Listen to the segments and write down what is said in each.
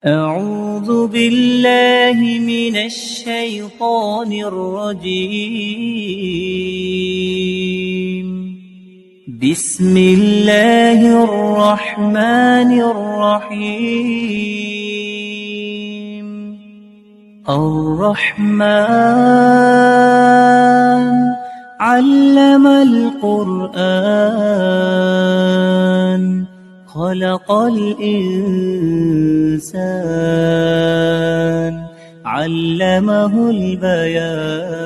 أعوذ بالله من الشيطان الرجيم. بسم الله الرحمن الرحيم. الرحمن علم القرآن خلق الإنسان علمه البيان.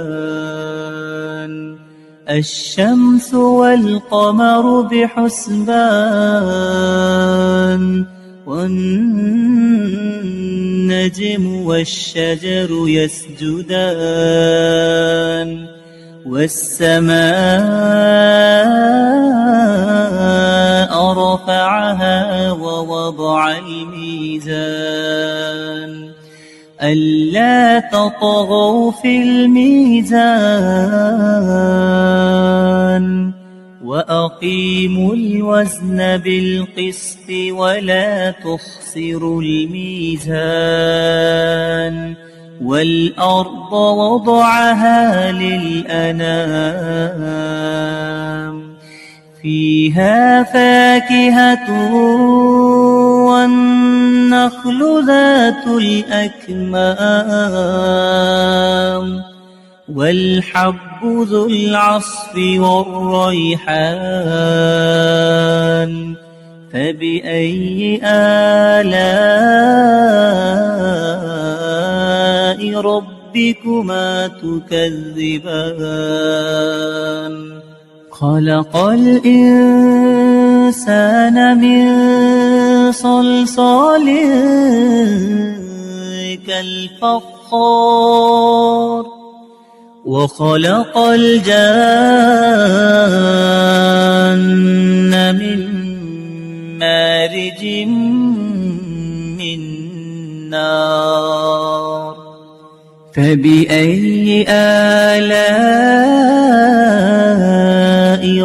الشمس والقمر بحسبان والنجم والشجر يسجدان والسماء رفعها ووضع الميزان ألا تطغوا في الميزان وأقيموا الوزن بالقسط ولا تخسروا الميزان. والأرض وضعها للأنام فيها فاكهة والنخل ذات الأكمام والحب ذو العصف والريحان. فبأي آلاء ربكما تكذبان؟ خلق الإنسان من صلصال كالفخار وخلق الجان من مارج من نار. فبأي آلاء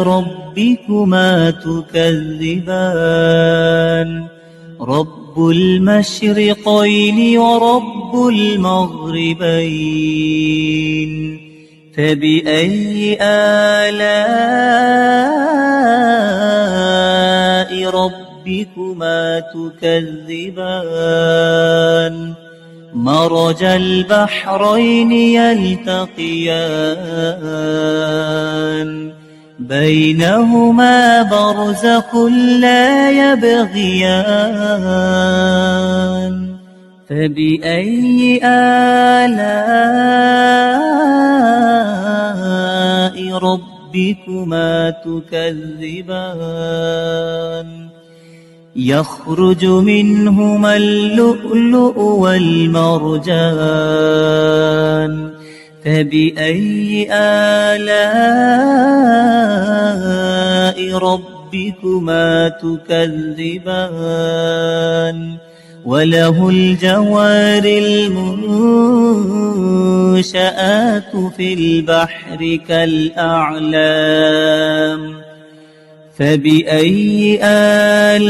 ربكما تكذبان؟ رب المشرقين ورب المغربين. فبأي آلاء ربكما تكذبان؟ مرج البحرين يلتقيان بينهما برزخ لا يبغيان. فبأي آلاء ربكما تكذبان؟ يخرج منهما اللؤلؤ والمرجان. فبأي آلاء ربكما تكذبان؟ وله الجوار المنشآت في البحر كالأعلام. فبأي آلاء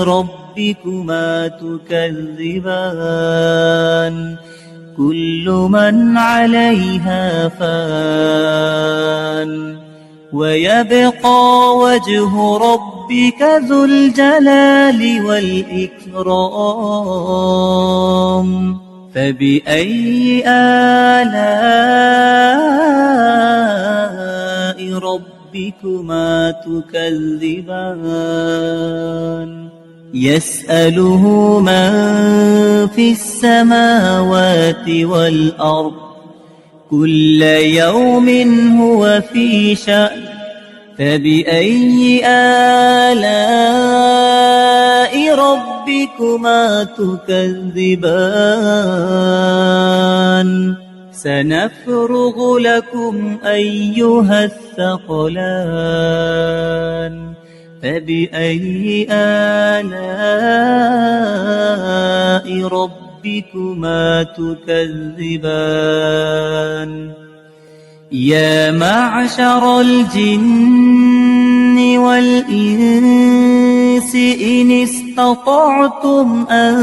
ربكما تكذبان؟ كل من عليها فان ويبقى وجه ربك ذو الجلال والإكرام. فبأي آلاء ربكما تكذبان؟ يسأله من في السماوات والأرض كل يوم هو في شأن. فبأي آلاء ربكما تكذبان؟ سنفرغ لكم أيها الثقلان. فبأي آلاء ربكما تكذبان؟ يا معشر الجن والإنس والإنس إن استطعتم أن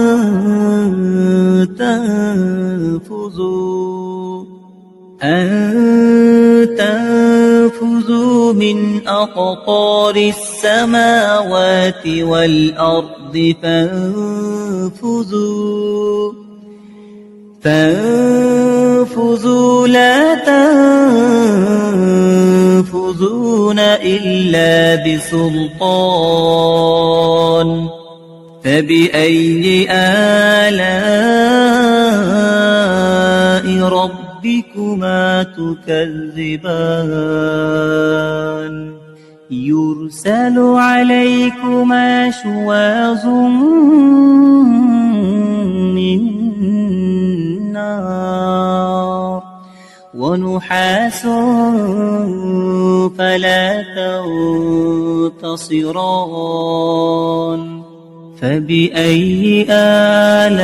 تنفذوا من أقطار السماوات والأرض فانفذوا لا تنفذون إلا بسلطان فبأي آلاء ربكما تكذبان يرسل عليكما شواظ من نار ونحاس فلا تنتصران فبأي آلاء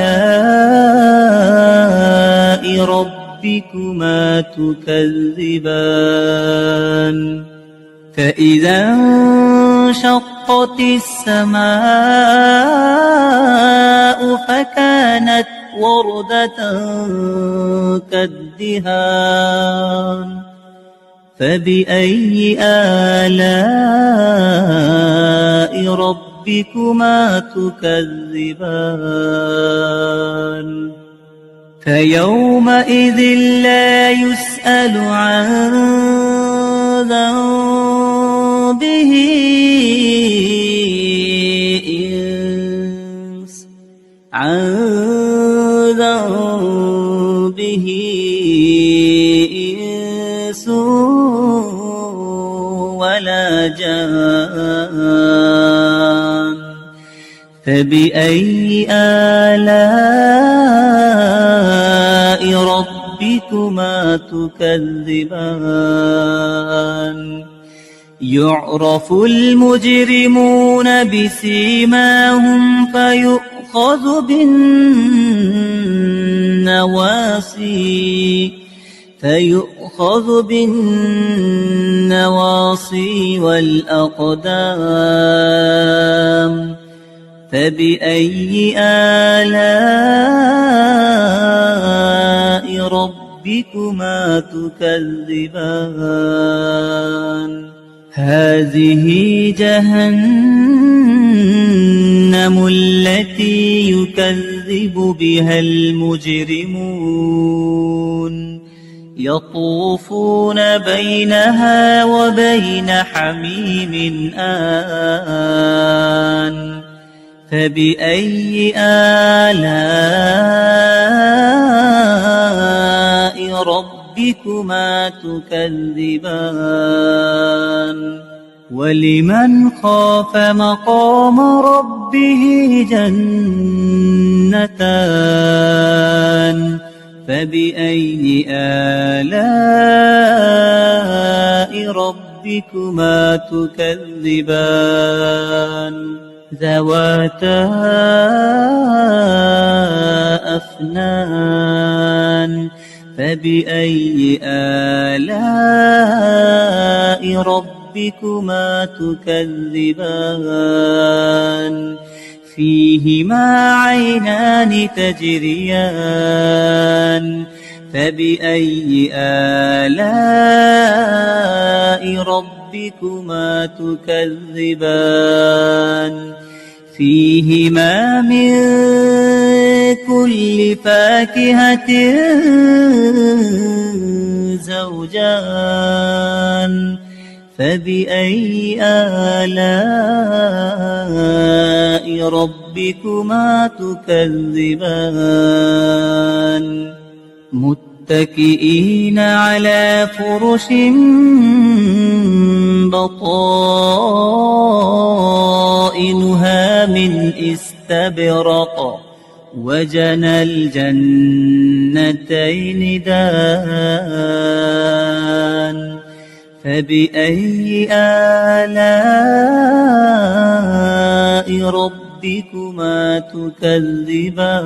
ربكما تكذبان فإذا انشقت السماء فكانت وردة كالدهان فبأي آلاء ربكما تكذبان فيومئذ لا يسأل عن ذنبه إنس ولا جان فبأي آلاء ربكما تكذبان يعرف المجرمون بسيماهم فيؤخذ بالنواصي والأقدام فبأي آلاء ربكما تكذبان هذه جهنم التي يكذب بها المجرمون يطوفون بينها وبين حميم آن فبأي آلاء ربكما تكذبان ولمن خاف مقام ربه جنتان فبأي آلاء ربكما تكذبان ذواتا أفنان فبأي آلاء ربكما تكذبان فيهما عينان تجريان فبأي آلاء ربكما تكذبان فيهما من كل فاكهة زوجان فبأي آلاء ربكما تكذبان متكئين على فرش بطائنها من استبرق وجنى الجنتين دان فبأي آلاء ربكما تكذبان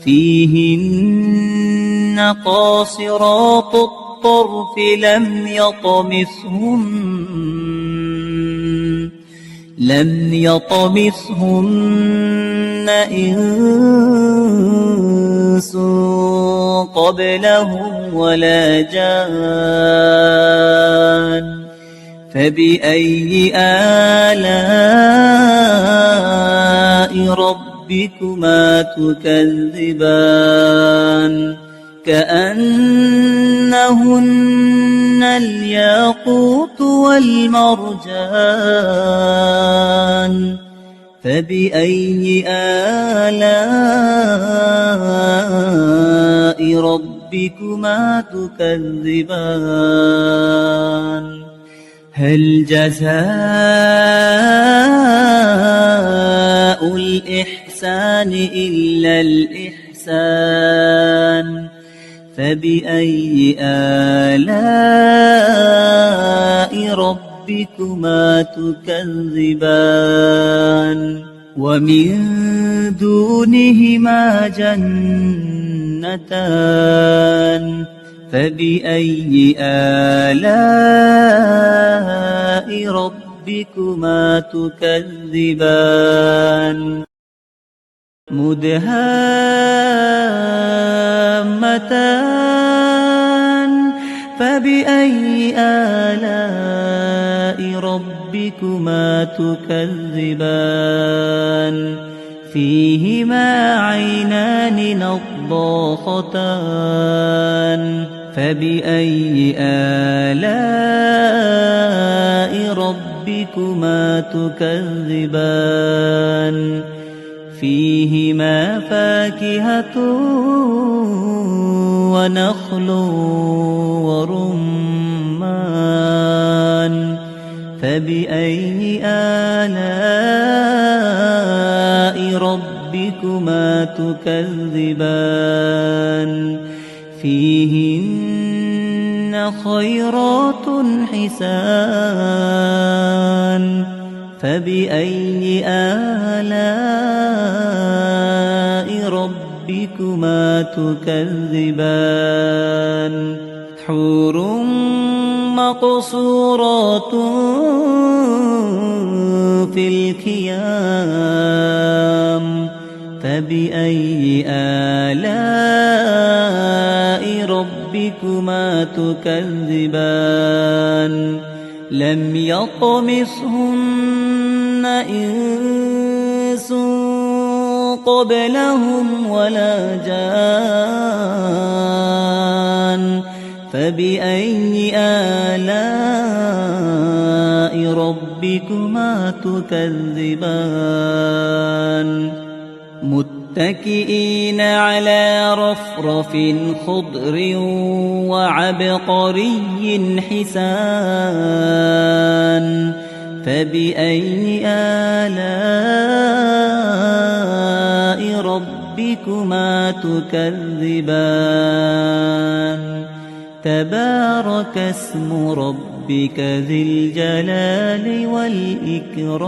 فيهن قاصرات الطرف لم يطمثهن إنس قبلهم ولا جان فبأي آلاء ربكما تكذبان كأنهن الياقوت والمرجان فبأي آلاء ربكما تكذبان هل جزاء الإحسان إلا الإحسان فبأي آلاء ربكما تكذبان ومن دونهما جنتان فبأي آلاء ربكما تكذبان مدهامتان فبأي آلاء ربكما تكذبان فيهما عينان نضاختان فبأي آلاء ربكما تكذبان فيهما فاكهة ونخل ورمان فبأي آلاء ربكما تكذبان فيهن خيرات حسان فبأي آلاء ربكما تكذبان حور مقصورات في الخيام فبأي آلاء ربكما تكذبان لم يطمثهن إنس قبلهم ولا جان فبأي آلاء ربكما تكذبان متكئين على رفرف خضر وعبقري حسان فبأي آلاء ربكما تكذبان تبارك اسم ربك ذي الجلال والإكرام